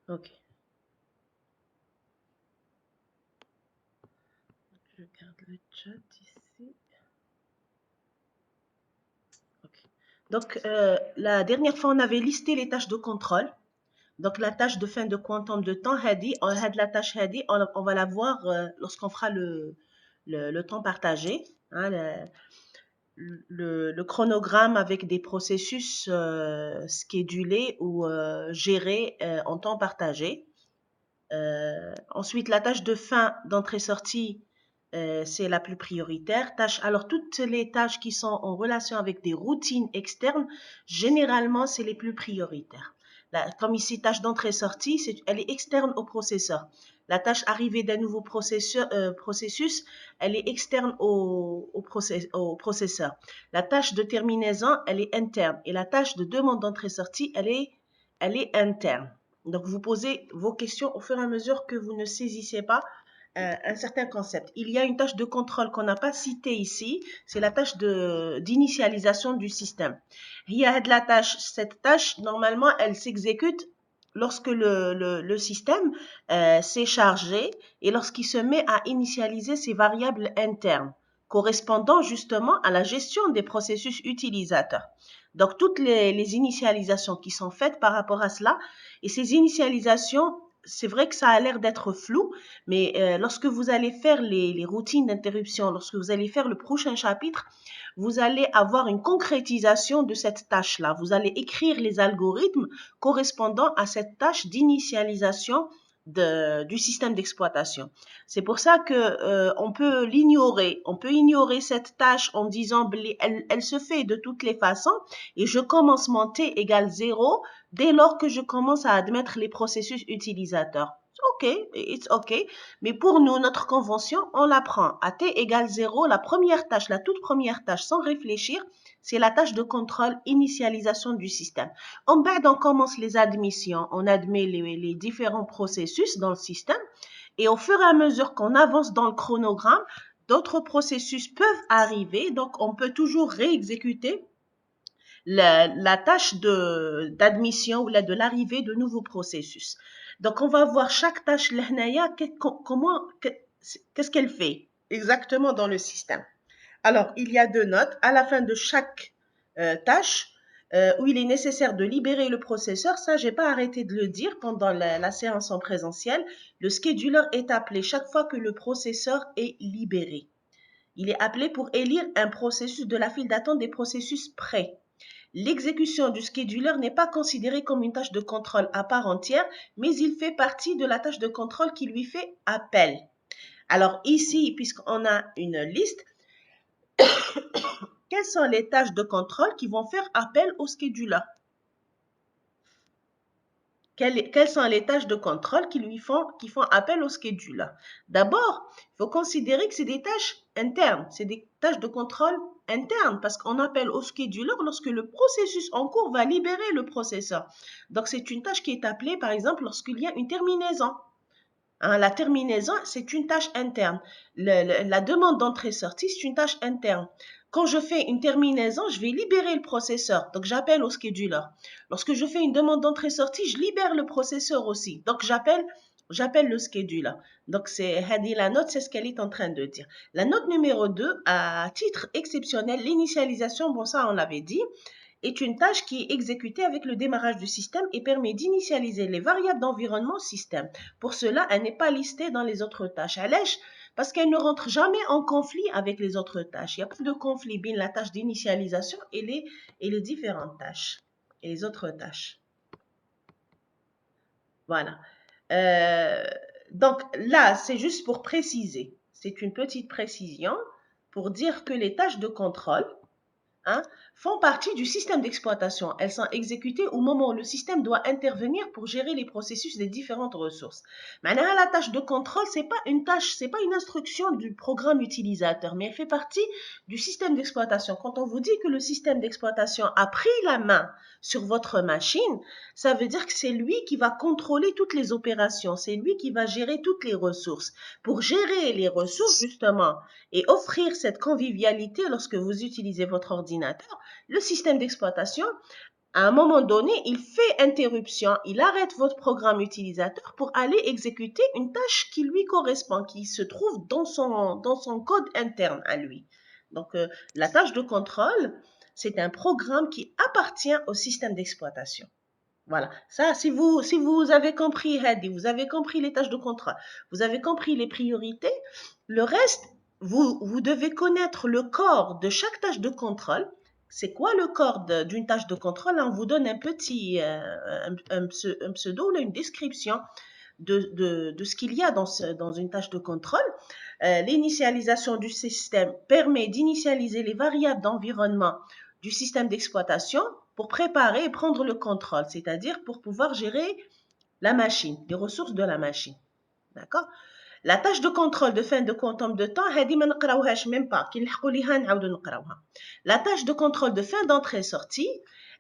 Ok. Je garde le chat ici. Ok. Donc, la dernière fois, on avait listé les tâches de contrôle. Donc, la tâche de fin de quantum de temps, Hadi, on a la tâche Hadi, on va la voir lorsqu'on fera le temps partagé, hein, le chronogramme avec des processus schedulés ou gérés en temps partagé. Ensuite, la tâche de fin d'entrée-sortie, c'est la plus prioritaire. Alors, toutes les tâches qui sont en relation avec des routines externes, généralement, c'est les plus prioritaires. Comme ici, tâche d'entrée-sortie, elle est externe au processeur. La tâche arrivée d'un nouveau processus, elle est externe au processeur. La tâche de terminaison, elle est interne. Et la tâche de demande d'entrée-sortie, elle est interne. Donc, vous posez vos questions au fur et à mesure que vous ne saisissez pas un certain concept. Il y a une tâche de contrôle qu'on n'a pas citée ici, c'est la tâche d'initialisation du système. Il y a de la tâche, cette tâche, normalement, elle s'exécute lorsque le système s'est chargé et lorsqu'il se met à initialiser ses variables internes, correspondant justement à la gestion des processus utilisateurs. Donc, toutes les initialisations qui sont faites par rapport à cela, et ces initialisations, c'est vrai que ça a l'air d'être flou, mais lorsque vous allez faire les routines d'interruption, lorsque vous allez faire le prochain chapitre, vous allez avoir une concrétisation de cette tâche-là. Vous allez écrire les algorithmes correspondant à cette tâche d'initialisation du système d'exploitation. C'est pour ça que on peut l'ignorer. On peut ignorer cette tâche en disant elle se fait de toutes les façons et je commence mon t égale 0 dès lors que je commence à admettre les processus utilisateurs. OK, it's OK. Mais pour nous, notre convention, on la prend. À t égale 0, la première tâche, la toute première tâche, sans réfléchir, c'est la tâche de contrôle, initialisation du système. En bas, on commence les admissions. On admet les différents processus dans le système. Et au fur et à mesure qu'on avance dans le chronogramme, d'autres processus peuvent arriver. Donc, on peut toujours réexécuter la tâche d'admission ou de l'arrivée de nouveaux processus. Donc, on va voir chaque tâche, qu'est-ce qu'elle fait exactement dans le système. Alors, il y a deux notes à la fin de chaque tâche où il est nécessaire de libérer le processeur. Ça, j'ai pas arrêté de le dire pendant la séance en présentiel. Le scheduler est appelé chaque fois que le processeur est libéré. Il est appelé pour élire un processus de la file d'attente des processus prêts. L'exécution du scheduler n'est pas considérée comme une tâche de contrôle à part entière, mais il fait partie de la tâche de contrôle qui lui fait appel. Alors ici, puisqu'on a une liste, quelles sont les tâches de contrôle qui vont faire appel au scheduler? Quelles sont les tâches de contrôle qui font appel au scheduler? D'abord, il faut considérer que c'est des tâches internes, c'est des tâches de contrôle internes parce qu'on appelle au scheduler lorsque le processus en cours va libérer le processeur. Donc, c'est une tâche qui est appelée, par exemple, lorsqu'il y a une terminaison. Hein, la terminaison, c'est une tâche interne. La demande d'entrée-sortie, c'est une tâche interne. Quand je fais une terminaison, je vais libérer le processeur. Donc, j'appelle au scheduler. Lorsque je fais une demande d'entrée-sortie, je libère le processeur aussi. Donc, j'appelle le scheduler. Donc, c'est Hadi, la note, c'est ce qu'elle est en train de dire. La note numéro 2, à titre exceptionnel, l'initialisation, bon, ça, on l'avait dit, est une tâche qui est exécutée avec le démarrage du système et permet d'initialiser les variables d'environnement système. Pour cela, elle n'est pas listée dans les autres tâches. Allège, parce qu'elle ne rentre jamais en conflit avec les autres tâches. Il n'y a pas de conflit bien la tâche d'initialisation et les différentes tâches et les autres tâches. Voilà. Euh, donc là, c'est juste pour préciser. C'est une petite précision pour dire que les tâches de contrôle, hein, font partie du système d'exploitation. Elles sont exécutées au moment où le système doit intervenir pour gérer les processus des différentes ressources. Maintenant, la tâche de contrôle, c'est pas une tâche, c'est pas une instruction du programme utilisateur, mais elle fait partie du système d'exploitation. Quand on vous dit que le système d'exploitation a pris la main sur votre machine, ça veut dire que c'est lui qui va contrôler toutes les opérations, c'est lui qui va gérer toutes les ressources. Pour gérer les ressources, justement, et offrir cette convivialité lorsque vous utilisez votre ordinateur, le système d'exploitation À un moment donné, il fait interruption, il arrête votre programme utilisateur pour aller exécuter une tâche qui lui correspond, qui se trouve dans son code interne à lui. Donc, la tâche de contrôle, c'est un programme qui appartient au système d'exploitation. Voilà. Ça, si vous avez compris, Hadi, vous avez compris les tâches de contrôle, vous avez compris les priorités, le reste, vous devez connaître le corps de chaque tâche de contrôle. C'est quoi le corps d'une tâche de contrôle? On vous donne un petit un pseudo, là, une description de ce qu'il y a dans une tâche de contrôle. L'initialisation du système permet d'initialiser les variables d'environnement du système d'exploitation pour préparer et prendre le contrôle, c'est-à-dire pour pouvoir gérer la machine, les ressources de la machine. D'accord? La tâche de contrôle de fin de quantum de temps, هذه ما نقراوهاش même pas. كي نلحقوا ليها نعاودوا نقراوها. La tâche de contrôle de fin d'entrée-sortie,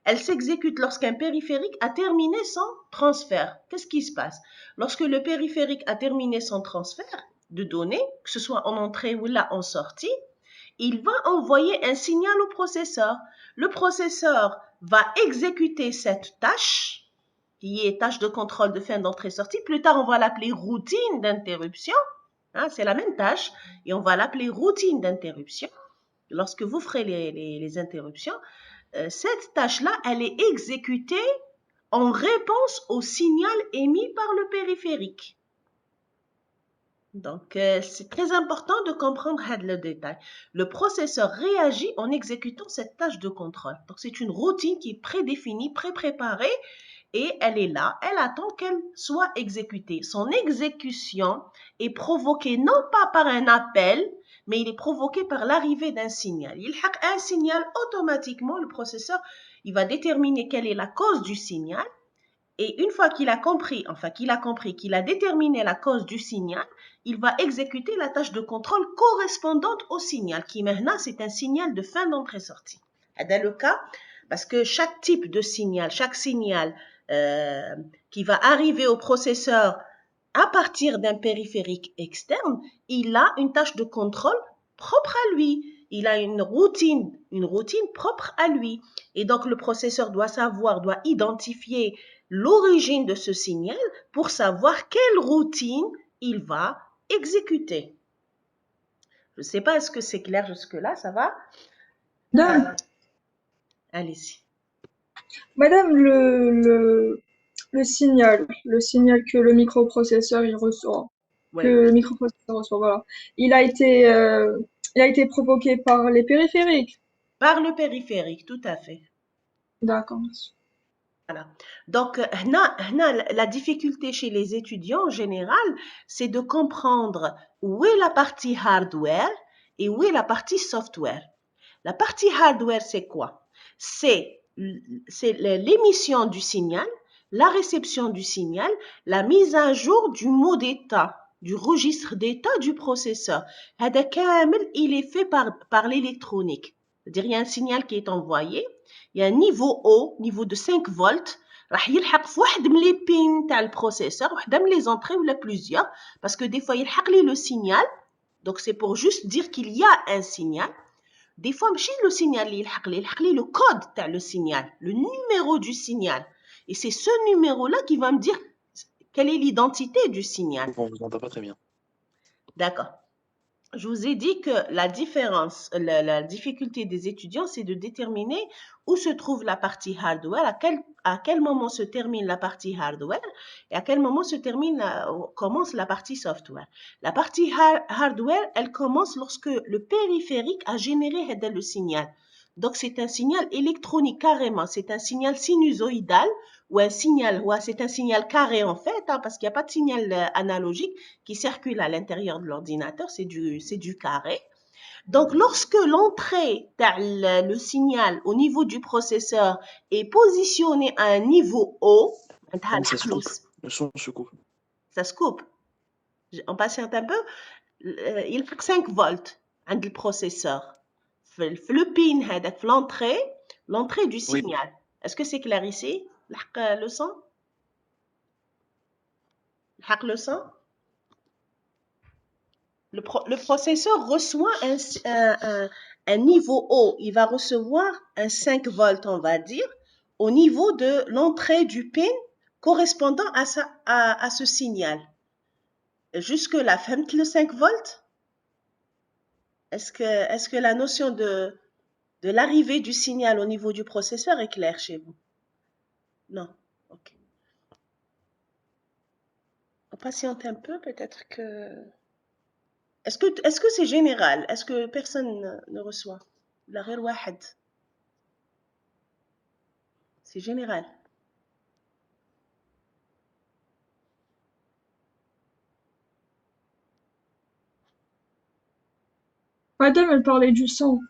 elle s'exécute lorsqu'un périphérique a terminé son transfert. Qu'est-ce qui se passe? Lorsque le périphérique a terminé son transfert de données, que ce soit en entrée ou là en sortie, il va envoyer un signal au processeur. Le processeur va exécuter cette tâche, qui est tâche de contrôle de fin d'entrée-sortie. Plus tard, on va l'appeler routine d'interruption. Hein, c'est la même tâche et on va l'appeler routine d'interruption. Lorsque vous ferez les interruptions, cette tâche-là, elle est exécutée en réponse au signal émis par le périphérique. Donc, c'est très important de comprendre le détail. Le processeur réagit en exécutant cette tâche de contrôle. Donc, c'est une routine qui est prédéfinie, pré-préparée et elle est là, elle attend qu'elle soit exécutée. Son exécution est provoquée non pas par un appel, mais il est provoqué par l'arrivée d'un signal. Il y a un signal automatiquement, le processeur, il va déterminer quelle est la cause du signal. Et une fois qu'il a compris, qu'il a déterminé la cause du signal, il va exécuter la tâche de contrôle correspondante au signal, qui maintenant c'est un signal de fin d'entrée-sortie. C'est le cas parce que chaque type de signal, chaque signal qui va arriver au processeur à partir d'un périphérique externe, il a une tâche de contrôle propre à lui. Il a une routine propre à lui. Et donc, le processeur doit identifier l'origine de ce signal pour savoir quelle routine il va exécuter. Je ne sais pas, est-ce que c'est clair jusque-là, ça va? Allez-y. Madame, le signal que le microprocesseur il reçoit, Oui. que le microprocesseur reçoit, voilà, il a été provoqué par les périphériques. Par le périphérique, tout à fait. D'accord. Voilà. Donc, la difficulté chez les étudiants en général, c'est de comprendre où est la partie hardware et où est la partie software. La partie hardware, c'est quoi? C'est l'émission du signal, la réception du signal, la mise à jour du mot d'état, du registre d'état du processeur. هذا كامل, il est fait par l'électronique. C'est-à-dire, il y a un signal qui est envoyé, il y a un niveau haut, niveau de 5 volts, راح يلحق في واحد من les pins تاع البروسيسور, واحدة من les entrées ou plusieurs, parce que des fois يلحق لي le signal, donc c'est pour juste dire qu'il y a un signal. Des fois, ماشي le signal اللي يلحق لي le code تاع le signal, le numéro du signal. Et c'est ce numéro-là qui va me dire quelle est l'identité du signal. On vous entend pas très bien. D'accord. Je vous ai dit que la difficulté des étudiants, c'est de déterminer où se trouve la partie hardware, à quel moment se termine la partie hardware et à quel moment commence la partie software. La partie hardware, elle commence lorsque le périphérique a généré le signal. Donc, c'est un signal électronique carrément, c'est un signal sinusoïdal ou c'est un signal carré en fait, hein, parce qu'il n'y a pas de signal analogique qui circule à l'intérieur de l'ordinateur, c'est du carré. Donc, lorsque l'entrée, le signal au niveau du processeur est positionné à un niveau haut, Ça se coupe. Le son se coupe. Ça se coupe. On patiente un peu. Il fait 5 volts عند le processeur. Le pin هذاك l'entrée du signal. Oui. Est-ce que c'est clair ici? Le son? Le son? Le processeur reçoit un niveau haut. Il va recevoir un 5 volts, on va dire, au niveau de l'entrée du pin correspondant à ce signal. Jusque-là, فهمت le 5 volts? Est-ce que la notion de l'arrivée du signal au niveau du processeur est claire chez vous? Non. Ok. On patiente un peu, peut-être que... Est-ce que c'est général? Est-ce que personne ne reçoit? La غير واحد. C'est général. Madame, elle parlait du son.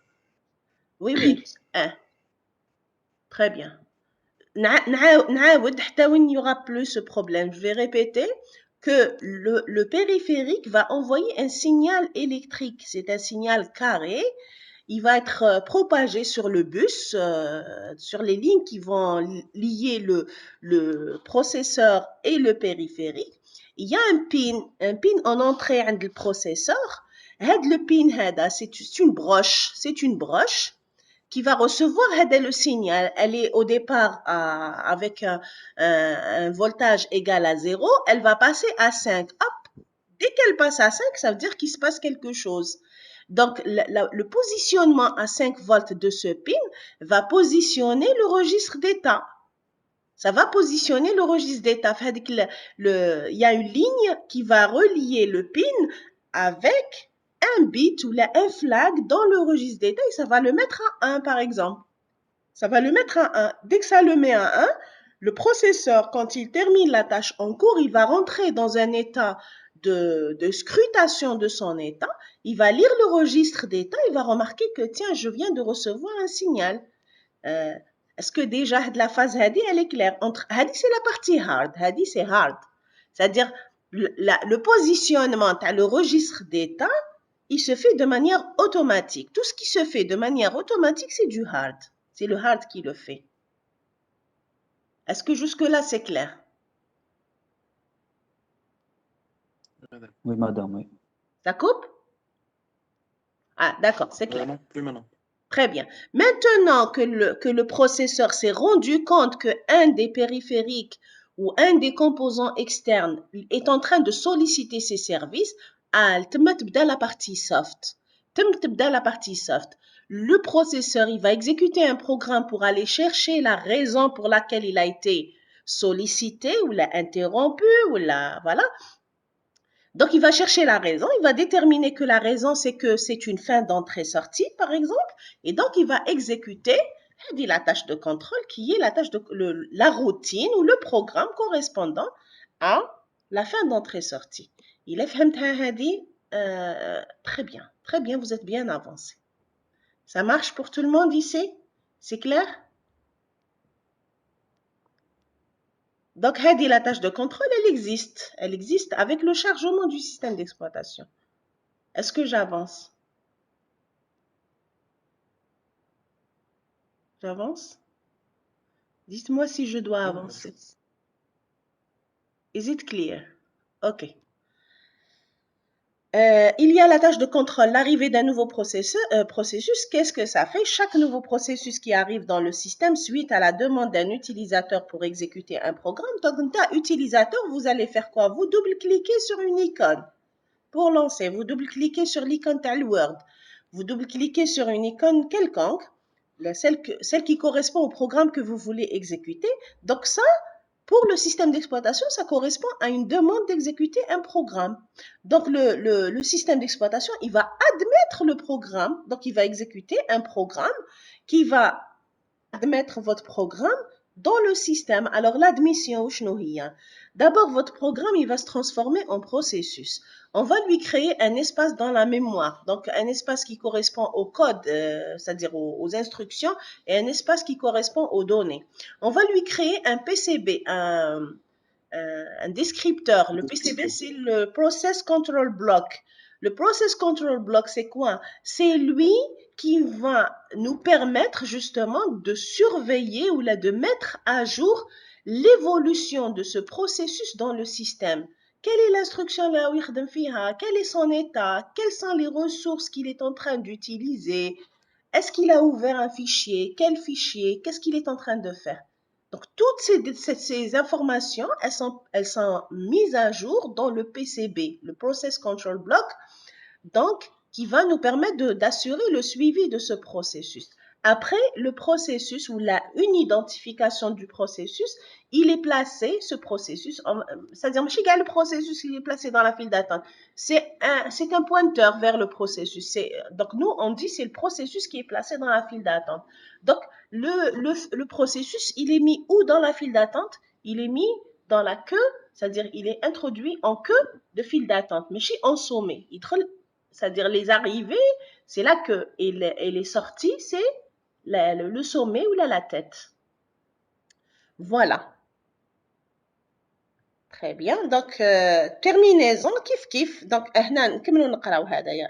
Oui, oui. Hein. Très bien. نعاود حتى وين il n'y aura plus ce problème. Je vais répéter que le périphérique va envoyer un signal électrique. C'est un signal carré. Il va être propagé sur le bus, sur les lignes qui vont lier le processeur et le périphérique. Il y a un pin en entrée du processeur. Le pin, c'est une broche qui va recevoir le signal. Elle est au départ avec un voltage égal à 0. Elle va passer à 5. Hop, dès qu'elle passe à 5, ça veut dire qu'il se passe quelque chose. Donc, le positionnement à 5 volts de ce pin va positionner le registre d'état. Ça va positionner le registre d'état. Il y a une ligne qui va relier le pin avec un bit ou un flag dans le registre d'état et ça va le mettre à 1 par exemple. Ça va le mettre à 1. Dès que ça le met à 1, le processeur, quand il termine la tâche en cours, il va rentrer dans un état de scrutation de son état. Il va lire le registre d'état. Il va remarquer que, tiens, je viens de recevoir un signal. Est-ce que déjà la phase hadi, elle est claire? Entre hadi, c'est la partie hard. Hadi, c'est hard. C'est-à-dire, le positionnement, le registre d'état, il se fait de manière automatique. Tout ce qui se fait de manière automatique, c'est du hard. C'est le hard qui le fait. Est-ce que jusque-là, c'est clair? Oui, madame, oui. Ça coupe? Ah, d'accord, c'est clair. Non, plus maintenant. Très bien. Maintenant que le processeur s'est rendu compte qu'un des périphériques ou un des composants externes est en train de solliciter ses services, تبدأ la partie soft. تبدأ la partie soft. Le processeur, il va exécuter un programme pour aller chercher la raison pour laquelle il a été sollicité ou l'a interrompu ou voilà. Donc, il va chercher la raison, il va déterminer que la raison, c'est que c'est une fin d'entrée-sortie, par exemple, et donc il va exécuter la tâche de contrôle qui est la tâche de la routine ou le programme correspondant à la fin d'entrée-sortie. Il est très bien, vous êtes bien avancé. Ça marche pour tout le monde ici? C'est clair? Donc, la tâche de contrôle, elle existe. Elle existe avec le chargement du système d'exploitation. Est-ce que j'avance? J'avance? Dites-moi si je dois avancer. Is it clear? OK. Il y a la tâche de contrôle, l'arrivée d'un nouveau processus. Qu'est-ce que ça fait? Chaque nouveau processus qui arrive dans le système suite à la demande d'un utilisateur pour exécuter un programme. Donc, utilisateur, vous allez faire quoi? Vous double-cliquez sur une icône pour lancer. Vous double-cliquez sur l'icône Word. Vous double-cliquez sur une icône quelconque, celle qui correspond au programme que vous voulez exécuter. Donc ça, pour le système d'exploitation, ça correspond à une demande d'exécuter un programme. Donc, le système d'exploitation, il va admettre le programme. Donc, il va exécuter un programme qui va admettre votre programme dans le système. Alors, l'admission, d'abord, votre programme, il va se transformer en processus. On va lui créer un espace dans la mémoire. Donc, un espace qui correspond au code, c'est-à-dire aux instructions, et un espace qui correspond aux données. On va lui créer un PCB, un descripteur. Le PCB, c'est le Process Control Block. Le Process Control Block, c'est quoi? C'est lui qui va nous permettre justement de surveiller ou de mettre à jour l'évolution de ce processus dans le système. Quelle est l'instruction là où il fiha? Quel est son état? Quelles sont les ressources qu'il est en train d'utiliser? Est-ce qu'il a ouvert un fichier? Quel fichier? Qu'est-ce qu'il est en train de faire? Donc, toutes ces informations, elles sont mises à jour dans le PCB, le Process Control Block, donc, qui va nous permettre d'assurer le suivi de ce processus. Après, le processus ou une identification du processus, il est placé, ce processus, c'est-à-dire, le processus, il est placé dans la file d'attente. C'est un pointeur vers le processus. Donc, nous, on dit c'est le processus qui est placé dans la file d'attente. Donc, le processus, il est mis où dans la file d'attente? Il est mis dans la queue, c'est-à-dire, il est introduit en queue de file d'attente, mais en sommet. C'est-à-dire, les arrivées, c'est la queue, et les sorties, c'est le sommet ou la tête. Voilà. Très bien. Donc, terminaison, kif. Donc,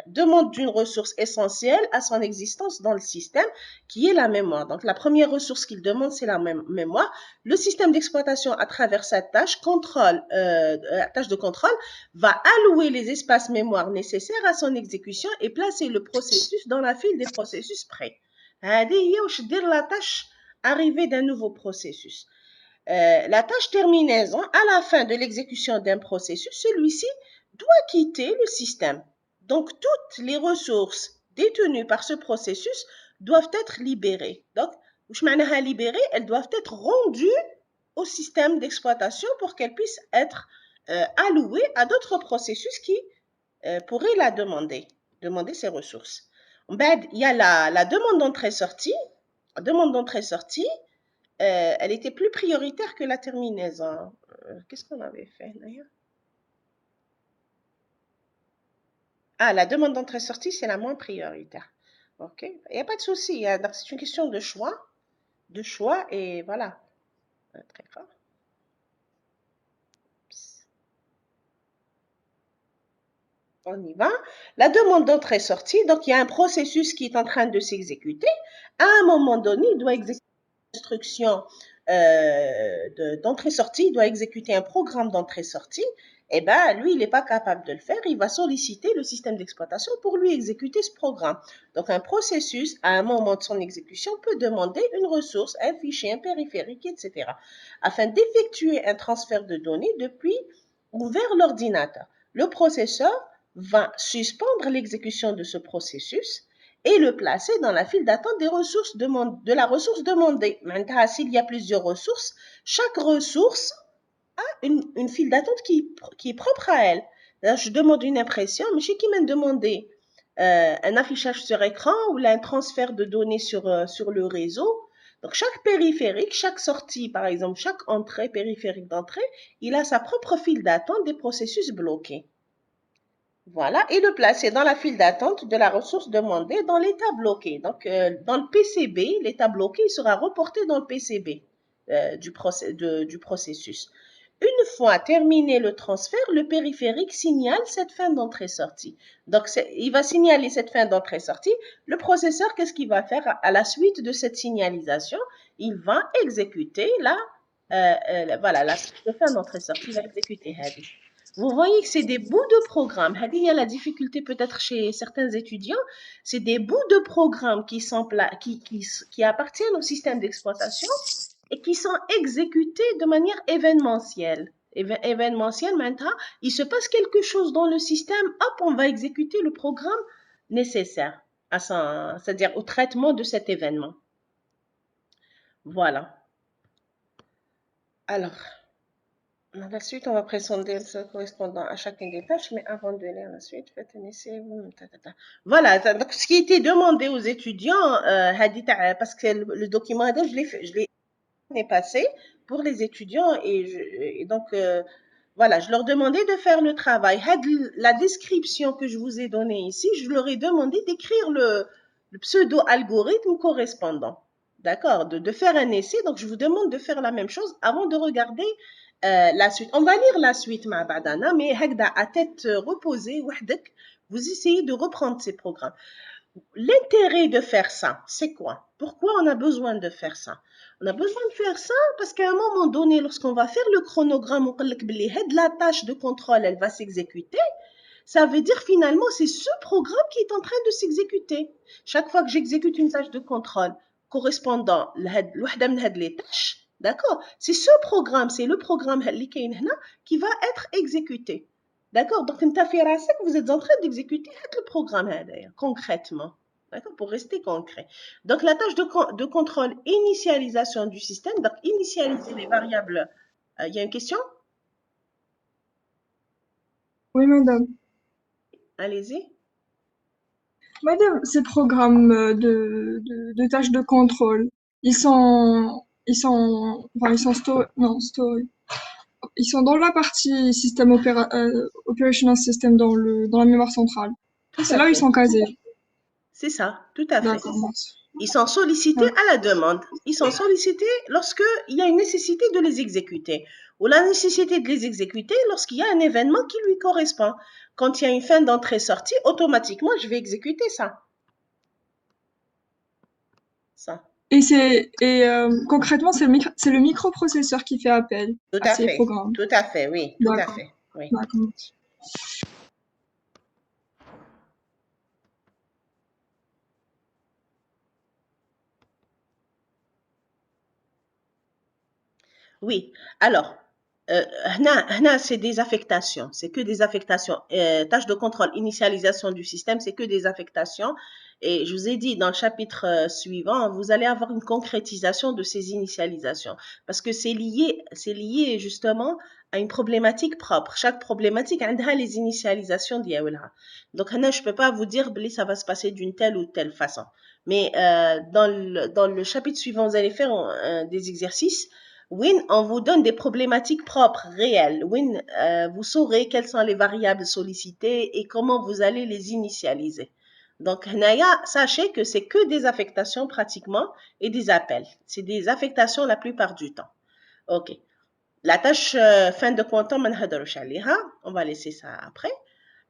demande d'une ressource essentielle à son existence dans le système, qui est la mémoire. Donc, la première ressource qu'il demande, c'est la mémoire. Le système d'exploitation, à travers sa tâche de contrôle, va allouer les espaces mémoire nécessaires à son exécution et placer le processus dans la file des processus prêts. C'est la tâche arrivée d'un nouveau processus. La tâche terminaison, à la fin de l'exécution d'un processus, celui-ci doit quitter le système. Donc, toutes les ressources détenues par ce processus doivent être libérées. Donc, libérées, elles doivent être rendues au système d'exploitation pour qu'elles puissent être allouées à d'autres processus qui pourraient demander ces ressources. Il y a la demande d'entrée-sortie. La demande d'entrée-sortie, elle était plus prioritaire que la terminaison. Qu'est-ce qu'on avait fait d'ailleurs? Ah, la demande d'entrée-sortie, c'est la moins prioritaire. OK. Il n'y a pas de souci. Donc, c'est une question de choix. Et voilà. Très fort. On y va. La demande d'entrée-sortie, donc il y a un processus qui est en train de s'exécuter. À un moment donné, il doit exécuter instruction d'entrée-sortie, il doit exécuter un programme d'entrée-sortie, et bien, lui, il n'est pas capable de le faire, il va solliciter le système d'exploitation pour lui exécuter ce programme. Donc, un processus, à un moment de son exécution, peut demander une ressource, un fichier, un périphérique, etc., afin d'effectuer un transfert de données depuis ou vers l'ordinateur. Le processeur va suspendre l'exécution de ce processus et le placer dans la file d'attente de la ressource demandée. Maintenant, s'il y a plusieurs ressources, chaque ressource a une file d'attente qui est propre à elle. Là, je demande une impression, mais chez qui m'a demandé un affichage sur écran ou un transfert de données sur le réseau. Donc, chaque périphérique, chaque sortie, par exemple, chaque entrée, périphérique d'entrée, il a sa propre file d'attente des processus bloqués. Voilà, et le placer dans la file d'attente de la ressource demandée dans l'état bloqué. Donc, dans le PCB, l'état bloqué sera reporté dans le PCB du processus. Une fois terminé le transfert, le périphérique signale cette fin d'entrée-sortie. Donc, il va signaler cette fin d'entrée-sortie. Le processeur, qu'est-ce qu'il va faire à la suite de cette signalisation? Il va exécuter la suite de fin d'entrée-sortie. Il va exécuter Hadi. Vous voyez que c'est des bouts de programme. Il y a la difficulté peut-être chez certains étudiants. C'est des bouts de programme qui appartiennent au système d'exploitation et qui sont exécutés de manière événementielle. Événementielle, maintenant, il se passe quelque chose dans le système, hop, on va exécuter le programme nécessaire, c'est-à-dire au traitement de cet événement. Voilà. Alors, dans la suite, on va présenter le correspondant à chacune des tâches, mais avant de lire la suite, faites un essai. Voilà, donc ce qui était demandé aux étudiants, parce que le document, je l'ai passé pour les étudiants, et donc, voilà, je leur demandais de faire le travail. La description que je vous ai donnée ici, je leur ai demandé d'écrire le pseudo-algorithme correspondant. D'accord, de faire un essai. Donc, je vous demande de faire la même chose avant de regarder la suite. On va lire la suite, ma badana, mais à tête reposée, vous essayez de reprendre ces programmes. L'intérêt de faire ça, c'est quoi? Pourquoi on a besoin de faire ça? On a besoin de faire ça parce qu'à un moment donné, lorsqu'on va faire le chronogramme, on la tâche de contrôle, elle va s'exécuter. Ça veut dire finalement, c'est ce programme qui est en train de s'exécuter. Chaque fois que j'exécute une tâche de contrôle correspondant à les tâches, D'accord? C'est ce programme, c'est le programme qui va être exécuté. D'accord? Donc, vous êtes en train d'exécuter le programme concrètement. D'accord? Pour rester concret. Donc, la tâche de contrôle, initialisation du système. Donc, initialiser les variables. Il y a une question? Oui, madame. Allez-y. Madame, ces programmes de tâches de contrôle, enfin, ils sont dans la partie système operational system dans la mémoire centrale. Tout C'est à là où ils fait. sont casés. C'est ça, tout à fait. D'accord, merci. Ils sont sollicités Ouais. à la demande. Ils sont sollicités lorsqu'il y a une nécessité de les exécuter. Ou la nécessité de les exécuter lorsqu'il y a un événement qui lui correspond. Quand il y a une fin d'entrée-sortie, automatiquement, je vais exécuter ça. Ça. Concrètement, c'est le microprocesseur qui fait appel Tout à à ces fait. programmes. Tout à fait, oui. Tout à D'accord, fait. Oui. d'accord, merci. Oui, alors, c'est des affectations, c'est que des affectations. Tâche de contrôle, initialisation du système, c'est que des affectations. Et je vous ai dit, dans le chapitre suivant, vous allez avoir une concrétisation de ces initialisations. Parce que c'est lié justement à une problématique propre. Chaque problématique a les initialisations d'Yaoulha. Donc, je ne peux pas vous dire, ça va se passer d'une telle ou telle façon. Mais dans le chapitre suivant, vous allez faire des exercices. Win, on vous donne des problématiques propres, réelles. Win, vous saurez quelles sont les variables sollicitées et comment vous allez les initialiser. Donc, Naya, sachez que c'est que des affectations pratiquement et des appels. C'est des affectations la plupart du temps. OK. La tâche fin de compte, on va laisser ça après.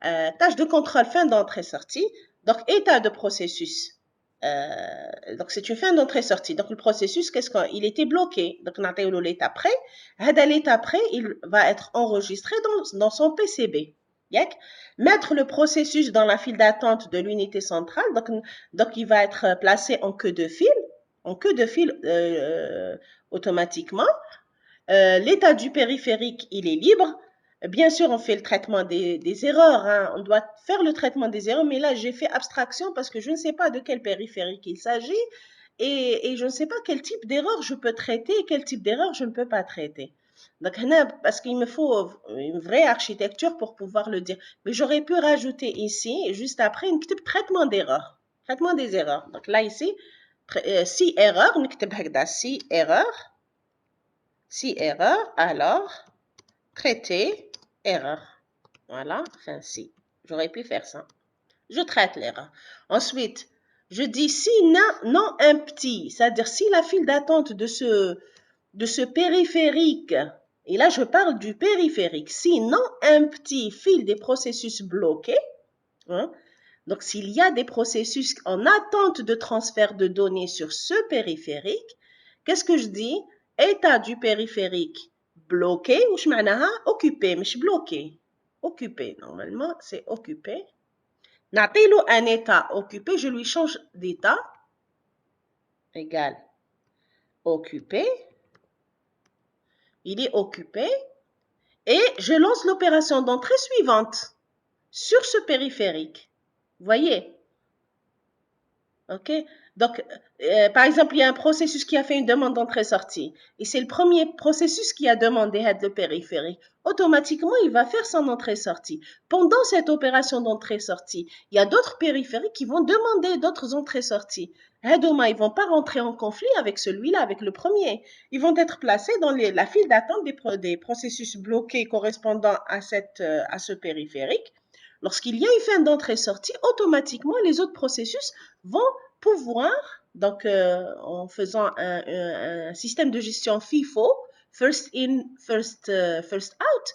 Tâche de contrôle fin d'entrée-sortie. Donc, état de processus. Donc, c'est une fin d'entrée-sortie. Donc, le processus, il était bloqué. Donc, on a l'étape après. L'étape après, il va être enregistré dans son PCB. Mettre le processus dans la file d'attente de l'unité centrale. Donc, il va être placé en queue de fil automatiquement. L'état du périphérique, il est libre. Bien sûr, on fait le traitement des erreurs. Hein. On doit faire le traitement des erreurs, mais là, j'ai fait abstraction parce que je ne sais pas de quel périphérique il s'agit et je ne sais pas quel type d'erreur je peux traiter et quel type d'erreur je ne peux pas traiter. Donc, parce qu'il me faut une vraie architecture pour pouvoir le dire. Mais j'aurais pu rajouter ici, juste après, un traitement d'erreur. Traitement des erreurs. Donc là, ici, 6 erreurs, 6 erreurs. Si erreur, alors traiter erreur. Voilà, enfin si. J'aurais pu faire ça. Je traite l'erreur. Ensuite, je dis si non empty, c'est-à-dire si la file d'attente de ce périphérique, et là je parle du périphérique, si non empty file des processus bloqués, hein, donc s'il y a des processus en attente de transfert de données sur ce périphérique, qu'est-ce que je dis? État du périphérique bloqué, ou je occupé, mais je bloqué. Occupé, normalement, c'est occupé. N'appelle un état occupé, je lui change d'état. Égal occupé. Il est occupé. Et je lance l'opération d'entrée suivante sur ce périphérique. Voyez? OK? Donc, par exemple, il y a un processus qui a fait une demande d'entrée-sortie. Et c'est le premier processus qui a demandé le périphérique. Automatiquement, il va faire son entrée-sortie. Pendant cette opération d'entrée-sortie, il y a d'autres périphériques qui vont demander d'autres entrées-sorties. Ils ne vont pas rentrer en conflit avec celui-là, avec le premier. Ils vont être placés dans la file d'attente des processus bloqués correspondant à ce périphérique. Lorsqu'il y a une fin d'entrée-sortie, automatiquement, les autres processus vont pouvoir, donc en faisant un système de gestion FIFO, first in, first out,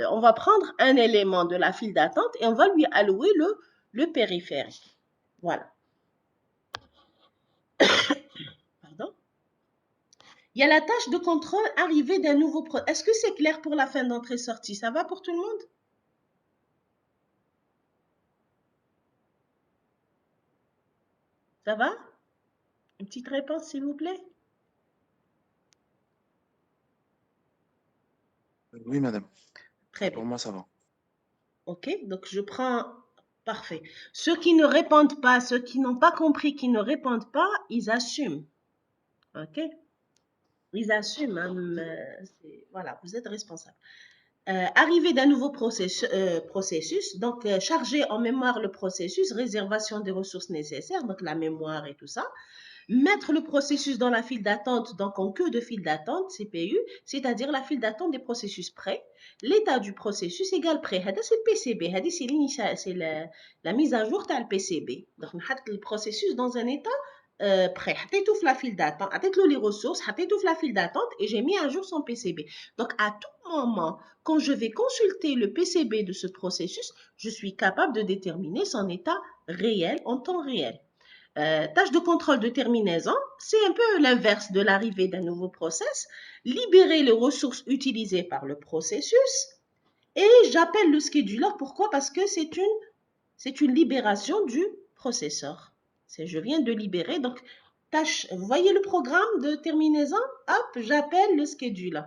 on va prendre un élément de la file d'attente et on va lui allouer le périphérique. Voilà. Pardon. Il y a la tâche de contrôle arrivée d'un nouveau produit. Est-ce que c'est clair pour la fin d'entrée-sortie? Ça va pour tout le monde? Ça va? Une petite réponse, s'il vous plaît? Oui, madame. Très Pour bien. moi, ça va. OK, donc je prends... Parfait. Ceux qui ne répondent pas, ceux qui n'ont pas compris, qui ne répondent pas, ils assument. OK? Ils assument. Hein, voilà, vous êtes responsable. Arrivée d'un nouveau processus, donc charger en mémoire le processus, réservation des ressources nécessaires, donc la mémoire et tout ça. Mettre le processus dans la file d'attente, donc en queue de file d'attente, CPU, c'est-à-dire la file d'attente des processus prêts. L'état du processus égale prêt. C'est le PCB. C'est la mise à jour de le PCB. Donc, on met le processus dans un état prêt. Tout la file d'attente, les ressources, tout la file d'attente et j'ai mis à jour son PCB. Donc, à tout moment, quand je vais consulter le PCB de ce processus, je suis capable de déterminer son état réel en temps réel. Tâche de contrôle de terminaison, c'est un peu l'inverse de l'arrivée d'un nouveau process. Libérer les ressources utilisées par le processus. Et j'appelle le scheduler. Pourquoi? Parce que c'est une libération du processeur. Je viens de libérer. Donc, tâche, vous voyez le programme de terminaison? Hop, j'appelle le scheduler.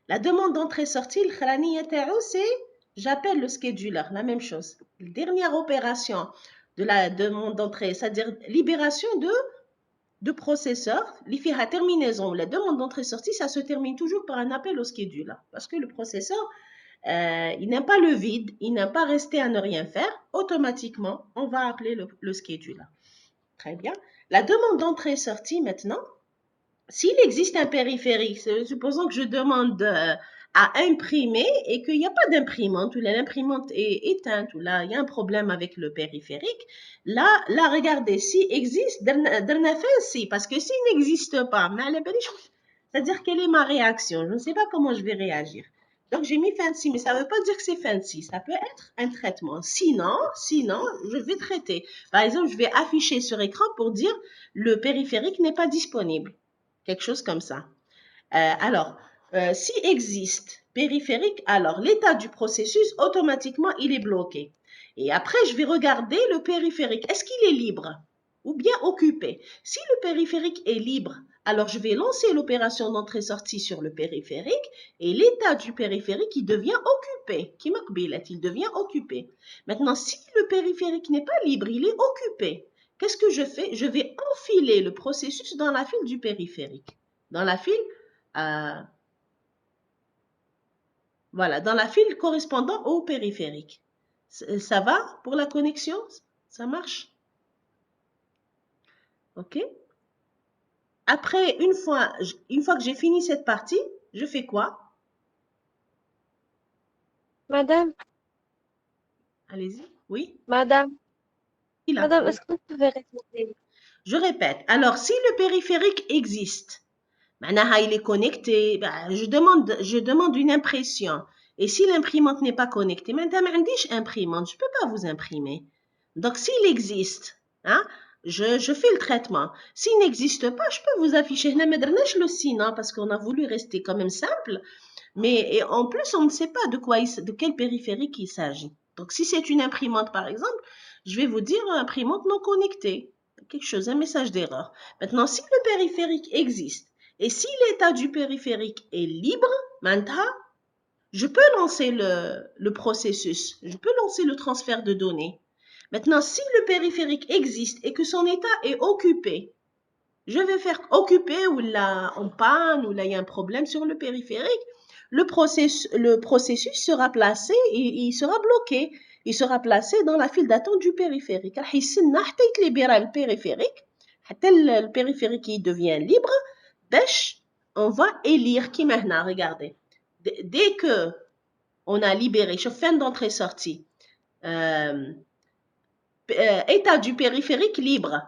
La demande d'entrée-sortie, le khalaniya ta'ou, c'est j'appelle le scheduler, la même chose. La dernière opération de la demande d'entrée, c'est-à-dire libération de processeur, la terminaison, la demande d'entrée-sortie, ça se termine toujours par un appel au scheduler. Parce que le processeur, il n'aime pas le vide, il n'aime pas rester à ne rien faire. Automatiquement, on va appeler le scheduler. Très bien. La demande d'entrée-sortie maintenant, s'il existe un périphérique, supposons que je demande à imprimer et qu'il n'y a pas d'imprimante, ou l'imprimante est éteinte, ou là, il y a un problème avec le périphérique, là regardez, s'il existe, si, parce que s'il n'existe pas, c'est-à-dire quelle est ma réaction? Je ne sais pas comment je vais réagir. Donc, j'ai mis fancy, mais ça ne veut pas dire que c'est fancy. Ça peut être un traitement. Sinon, je vais traiter. Par exemple, je vais afficher sur écran pour dire le périphérique n'est pas disponible. Quelque chose comme ça. Alors, si existe périphérique, alors l'état du processus, automatiquement, il est bloqué. Et après, je vais regarder le périphérique. Est-ce qu'il est libre ou bien occupé? Si le périphérique est libre, alors je vais lancer l'opération d'entrée-sortie sur le périphérique et l'état du périphérique, il devient occupé. Il devient occupé. Maintenant, si le périphérique n'est pas libre, il est occupé. Qu'est-ce que je fais? Je vais enfiler le processus dans la file du périphérique. Dans la file, voilà, dans la file correspondant au périphérique. Ça va pour la connexion? Ça marche? OK? Après, une fois que j'ai fini cette partie, je fais quoi? Madame, Allez-y. Oui? madame, Il a. madame, Oui. est-ce que vous pouvez répéter? Je répète. Alors, si le périphérique existe, معناها il est connecté, je demande une impression. Et si l'imprimante n'est pas connectée, maintenant, ما عنديش imprimante, je ne peux pas vous imprimer. Donc, s'il existe, hein, je fais le traitement. S'il n'existe pas, je peux vous afficher. هنا ما درناش le signe, parce qu'on a voulu rester quand même simple. Mais et en plus, on ne sait pas de quel périphérique il s'agit. Donc, si c'est une imprimante, par exemple, je vais vous dire imprimante non connectée. Quelque chose, un message d'erreur. Maintenant, si le périphérique existe et si l'état du périphérique est libre, maintenant, je peux lancer le processus. Je peux lancer le transfert de données. Maintenant, si le périphérique existe et que son état est occupé, je vais faire occuper ou là en panne ou là il y a un problème sur le périphérique. Le processus sera placé et il sera bloqué. Il sera placé dans la file d'attente du périphérique. Le périphérique, le périphérique qui devient libre, on va élire qui maintenant, regardez. Dès que on a libéré, je fin d'entrée-sortie, état du périphérique libre.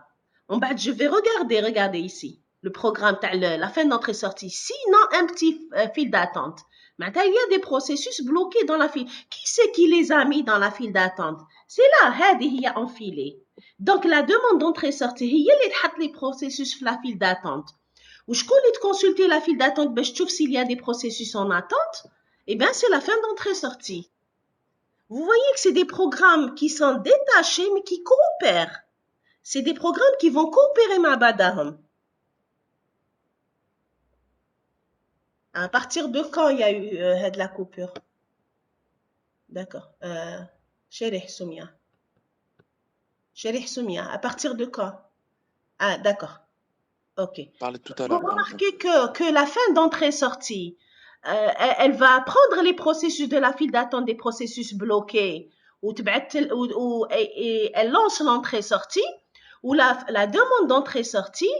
En bas, je vais regardez ici, le programme, la fin d'entrée-sortie. Sinon, un petit fil d'attente. Maintenant, il y a des processus bloqués dans la file. Qui c'est qui les a mis dans la file d'attente? C'est là, il y a enfilé. Donc, la demande d'entrée-sortie, il y a les processus dans la file d'attente. Ou je connais de consulter la file d'attente, ben, je trouve s'il y a des processus en attente. Eh bien, c'est la fin d'entrée-sortie. Vous voyez que c'est des programmes qui sont détachés, mais qui coopèrent. C'est des programmes qui vont coopérer ma badahum. À partir de quand il y a eu de la coupure? D'accord. Chérie Soumia. Chérie Soumia, à partir de quand? Ah, d'accord. Ok. Parlez tout à Vous l'heure, madame. remarquez que la fin d'entrée-sortie, elle va prendre les processus de la file d'attente des processus bloqués, et elle lance l'entrée-sortie, ou la demande d'entrée-sortie,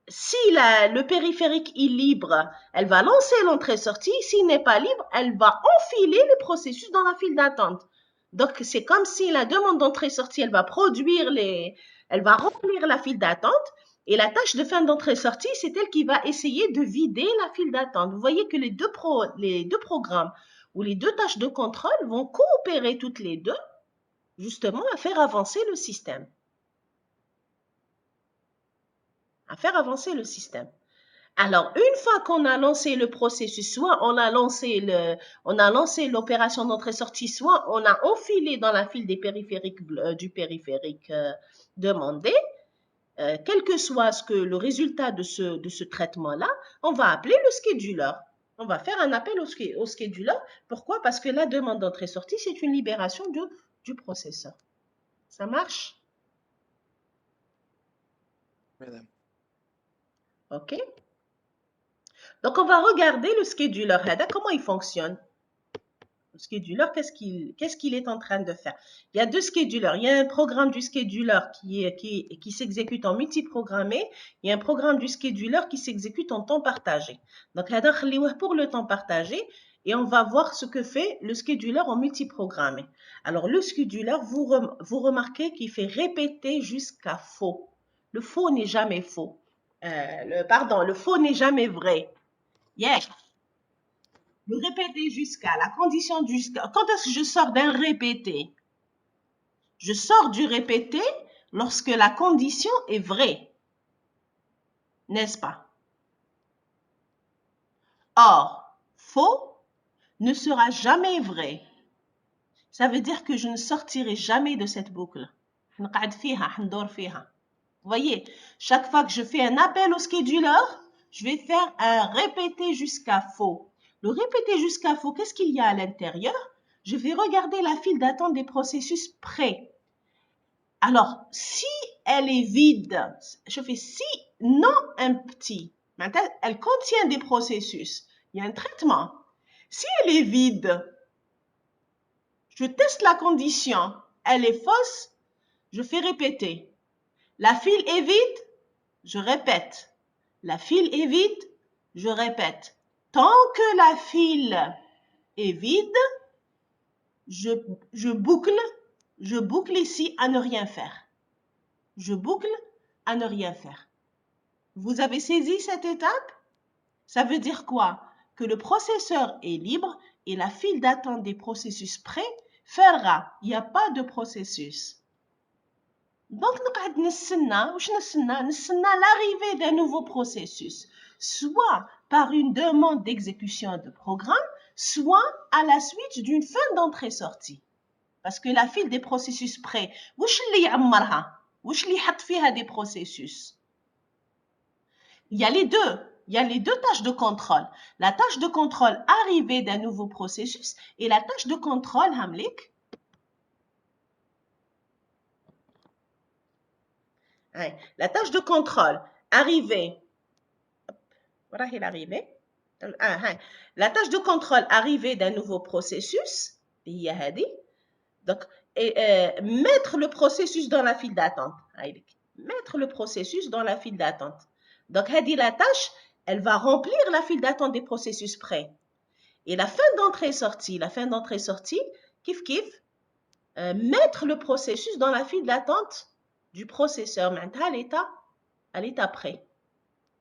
si le périphérique est libre, elle va lancer l'entrée-sortie. S'il n'est pas libre, elle va enfiler les processus dans la file d'attente. Donc, c'est comme si la demande d'entrée-sortie, elle va elle va remplir la file d'attente. Et la tâche de fin d'entrée-sortie, c'est elle qui va essayer de vider la file d'attente. Vous voyez que les deux programmes ou les deux tâches de contrôle vont coopérer toutes les deux, justement, à faire avancer le système. Alors, une fois qu'on a lancé le processus, soit on a lancé l'opération d'entrée-sortie, soit on a enfilé dans la file des périphériques, du périphérique demandé, quel que soit le résultat de ce traitement-là, on va appeler le scheduler. On va faire un appel au scheduler. Pourquoi? Parce que la demande d'entrée-sortie, c'est une libération du processeur. Ça marche? Madame. OK? Donc, on va regarder le scheduler. Comment il fonctionne? Le scheduler, qu'est-ce qu'il est en train de faire? Il y a deux schedulers. Il y a un programme du scheduler qui s'exécute en multiprogrammé. Il y a un programme du scheduler qui s'exécute en temps partagé. Donc, pour le temps partagé, et on va voir ce que fait le scheduler en multiprogrammé. Alors, le scheduler, vous remarquez qu'il fait répéter jusqu'à faux. Le faux n'est jamais faux. Le faux n'est jamais vrai. Yes. Le répéter jusqu'à, la condition du jusqu'à. Quand est-ce que je sors d'un répété? Je sors du répété lorsque la condition est vraie. N'est-ce pas? Or, faux ne sera jamais vrai. Ça veut dire que je ne sortirai jamais de cette boucle. Vous voyez, chaque fois que je fais un appel au scheduler, je vais faire un répéter jusqu'à faux. Le répéter jusqu'à faux, qu'est-ce qu'il y a à l'intérieur? Je vais regarder la file d'attente des processus prêts. Alors, si elle est vide, je fais si non empty. Maintenant, elle contient des processus. Il y a un traitement. Si elle est vide, je teste la condition. Elle est fausse, je fais répéter. La file est vide, je répète. La file est vide, je répète. Tant que la file est vide, je boucle ici à ne rien faire. Je boucle à ne rien faire. Vous avez saisi cette étape? Ça veut dire quoi? Que le processeur est libre et la file d'attente des processus prêts fera. Il n'y a pas de processus. Donc, nous allons l'arrivée d'un nouveau processus, soit par une demande d'exécution de programme, soit à la suite d'une fin d'entrée-sortie. Parce que la file des processus prêts, وش اللي يعمرها؟ وش اللي يحط فيها des processus? Il y a les deux. Il y a les deux tâches de contrôle. La tâche de contrôle arrivée d'un nouveau processus et la tâche de contrôle, Hamlik. La tâche de contrôle arrivée. La tâche de contrôle arrivée d'un nouveau processus. Donc, mettre le processus dans la file d'attente. Mettre le processus dans la file d'attente. Donc, la tâche, elle va remplir la file d'attente des processus prêts. Et la fin d'entrée-sortie, kiff, mettre le processus dans la file d'attente du processeur. Maintenant, à l'état prêt.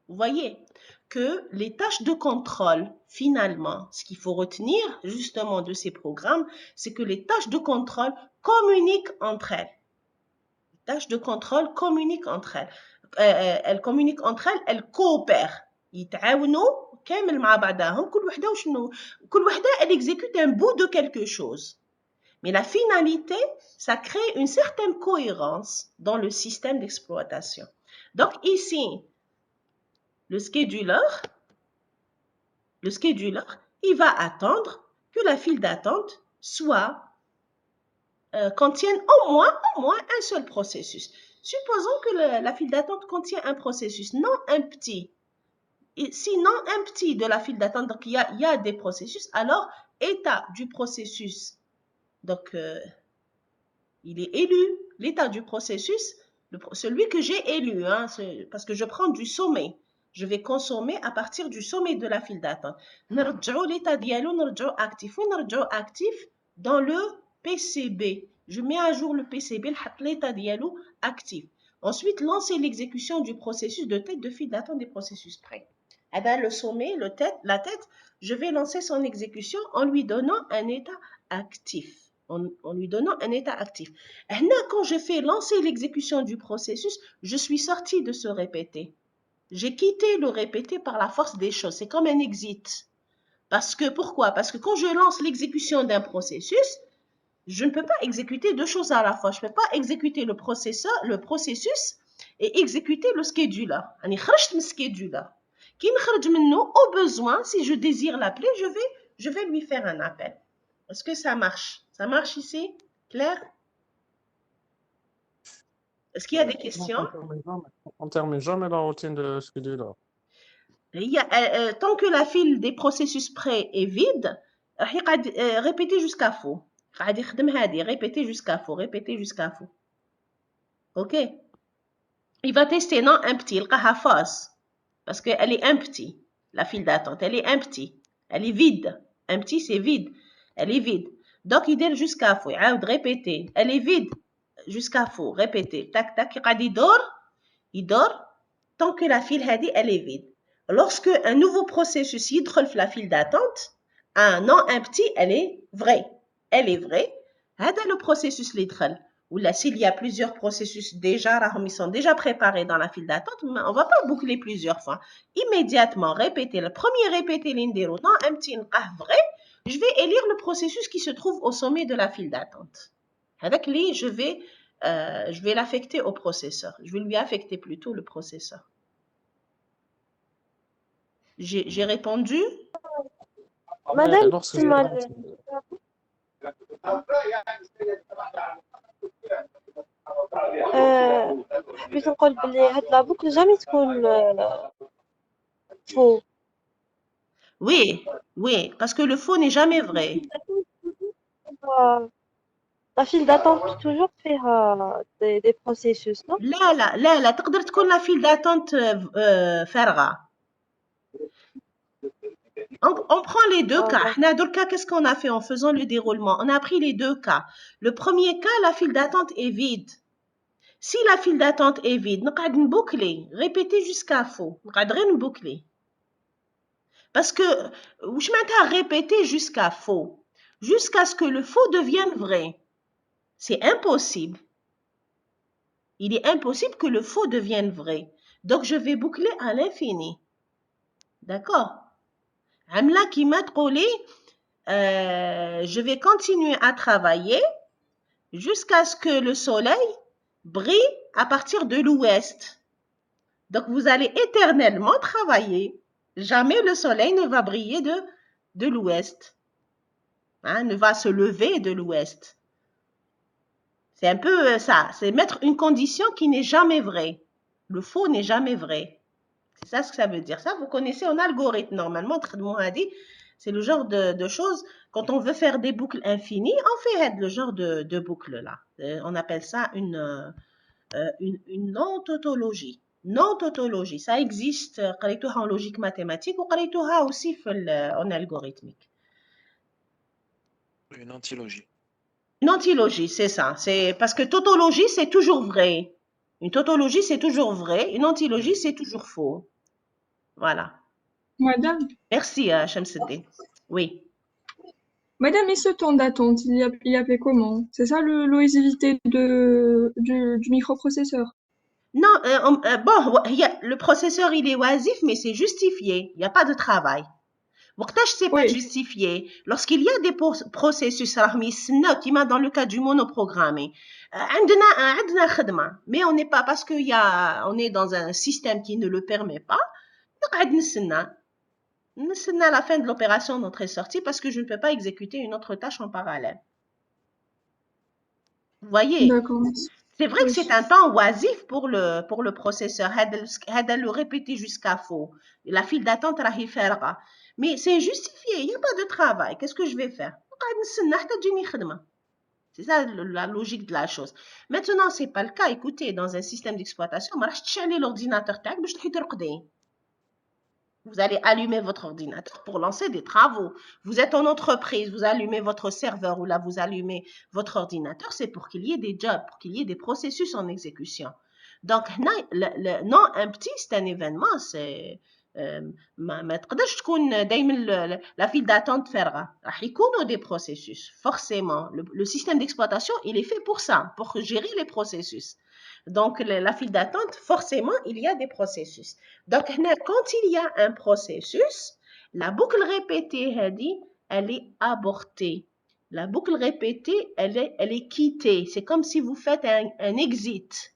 Vous voyez que les tâches de contrôle, finalement, ce qu'il faut retenir justement de ces programmes, c'est que les tâches de contrôle communiquent entre elles. Les tâches de contrôle communiquent entre elles. Elles communiquent entre elles, elles coopèrent. يتعاونوا كامل مع بعضهم كل وحدة elle exécute un bout de quelque chose. Mais la finalité, ça crée une certaine cohérence dans le système d'exploitation. Donc ici, le scheduler, le scheduler, il va attendre que la file d'attente contienne au moins un seul processus. Supposons que la file d'attente contient un processus, non un petit. Et sinon, un petit de la file d'attente, donc il y a des processus, alors état du processus, donc il est élu, l'état du processus, celui que j'ai élu, hein, parce que je prends du sommet. Je vais consommer à partir du sommet de la file d'attente. L'état dialogue, actif dans le PCB. Je mets à jour le PCB, l'état dialogue actif. Ensuite, lancer l'exécution du processus de tête de file d'attente des processus prêts. Eh bien, le sommet, la tête, je vais lancer son exécution en lui donnant un état actif. En lui donnant un état actif. Et là, quand je fais lancer l'exécution du processus, je suis sortie de ce répété. J'ai quitté le répété par la force des choses. C'est comme un exit. Pourquoi? Parce que quand je lance l'exécution d'un processus, je ne peux pas exécuter deux choses à la fois. Je ne peux pas exécuter le processus et exécuter le scheduler. أنا خرجت من scheduler. Qui نخرج منه, au besoin, si je désire l'appeler, je vais lui faire un appel. Est-ce que ça marche? Ça marche ici? Claire? Est-ce qu'il y a des questions? On termine jamais la routine de scheduler. Tant que la file des processus prêts est vide, répétez jusqu'à faux. Répétez jusqu'à faux, répétez jusqu'à faux. Ok? Il va tester non empty, il va fausse. Parce qu'elle est empty, la file d'attente. Elle est empty. Elle est vide. Empty, c'est vide. Elle est vide. Donc, il dit jusqu'à faux. Répétez. Elle est vide. Jusqu'à faux. Répétez. Tac, tac. Il dort tant que la file elle est vide. Lorsque un nouveau processus entre la file d'attente, un non empty, elle est vraie. Elle est vraie. C'est le processus l'idkhal. Ou là, s'il y a plusieurs processus déjà, ils sont déjà préparés dans la file d'attente, on ne va pas boucler plusieurs fois. Immédiatement, répétez. Le premier répéter l'indéro, non empty, vrai, je vais élire le processus qui se trouve au sommet de la file d'attente. Avec lui, je vais l'affecter au processeur. Je vais lui affecter plutôt le processeur. J'ai répondu? Madame, Lorsque je حبيت نقول بلي هاد لا بوكل جامي تكون فو. Oui, parce que le faux n'est jamais vrai. La file d'attente peut toujours faire des processus, non? لا تقدر تكون la file d'attente فارغة. On prend les deux cas. Qu'est-ce qu'on a fait en faisant le déroulement? On a pris les deux cas. Le premier cas, la file d'attente est vide. Si la file d'attente est vide, on va boucler. Répétez jusqu'à faux. On va boucler. Parce que, je m'attends à répéter jusqu'à faux. Jusqu'à ce que le faux devienne vrai. C'est impossible. Il est impossible que le faux devienne vrai. Donc, je vais boucler à l'infini. D'accord? Amla qui m'a trollé, je vais continuer à travailler jusqu'à ce que le soleil brille à partir de l'ouest. Donc, vous allez éternellement travailler. Jamais le soleil ne va briller de l'ouest. Hein, ne va se lever de l'ouest. C'est un peu ça. C'est mettre une condition qui n'est jamais vraie. Le faux n'est jamais vrai. C'est ça ce que ça veut dire. Ça, vous connaissez en algorithme. Normalement, c'est le genre de choses, quand on veut faire des boucles infinies, on fait le genre de boucle-là. On appelle ça une non-tautologie. Non-tautologie, ça existe en logique mathématique ou aussi en algorithmique. Une antilogie. Une antilogie, c'est ça. C'est parce que tautologie, c'est toujours vrai. Une tautologie, c'est toujours vrai. Une antilogie, c'est toujours faux. Voilà. Madame, Merci, Shamsuddin. Oui. Madame, et ce temps d'attente, il appelait comment? C'est ça l'oisivité du microprocesseur? Non, le processeur, il est oisif, mais c'est justifié. Il n'y a pas de travail. وقتاش c'est pas Oui. justifié lorsqu'il y a des processus راهم يستناو كيما dans le cas du monoprogrammé عندنا خدمة mais on n'est pas parce on est dans un système qui ne le permet pas نقعد نستنى نستنى à la fin de l'opération d'entrée-sortie parce que je ne peux pas exécuter une autre tâche en parallèle. Vous voyez, D'accord, merci. c'est vrai que Oui. c'est un temps oisif pour le processeur. هذا le répéter jusqu'à faux. La file d'attente راهي فارغة. Mais c'est justifié, il n'y a pas de travail. Qu'est-ce que je vais faire? قاعد نستنى حتى تجيني خدمة. C'est ça la logique de la chose. Maintenant, ce n'est pas le cas. Écoutez, dans un système d'exploitation, ما راحش تشعلي l'ordinateur تاعك باش تروحي ترقدي. Vous allez allumer votre ordinateur pour lancer des travaux. Vous êtes en entreprise, vous allumez votre serveur ou là vous allumez votre ordinateur, c'est pour qu'il y ait des jobs, pour qu'il y ait des processus en exécution. Donc, non, un petit, c'est un événement, c'est ما تقدرش تكون دايما la file d'attente فارغة. راح يكونوا des processus, forcément. Le système d'exploitation, il est fait pour ça, pour gérer les processus. Donc, la file d'attente, forcément, il y a des processus. Donc, quand il y a un processus, la boucle répétée, elle est abortée. La boucle répétée, elle est quittée. C'est comme si vous faites un exit.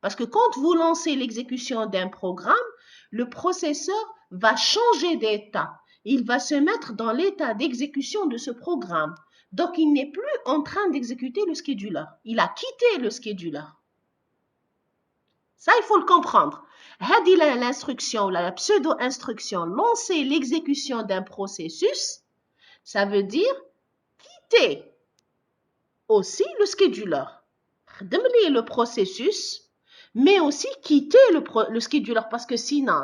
Parce que quand vous lancez l'exécution d'un programme, le processeur va changer d'état. Il va se mettre dans l'état d'exécution de ce programme. Donc, il n'est plus en train d'exécuter le scheduler. Il a quitté le scheduler. Ça, il faut le comprendre. L'instruction, la pseudo-instruction, lancer l'exécution d'un processus, ça veut dire quitter aussi le scheduler. Démêler le processus, mais aussi quitter le scheduler parce que sinon,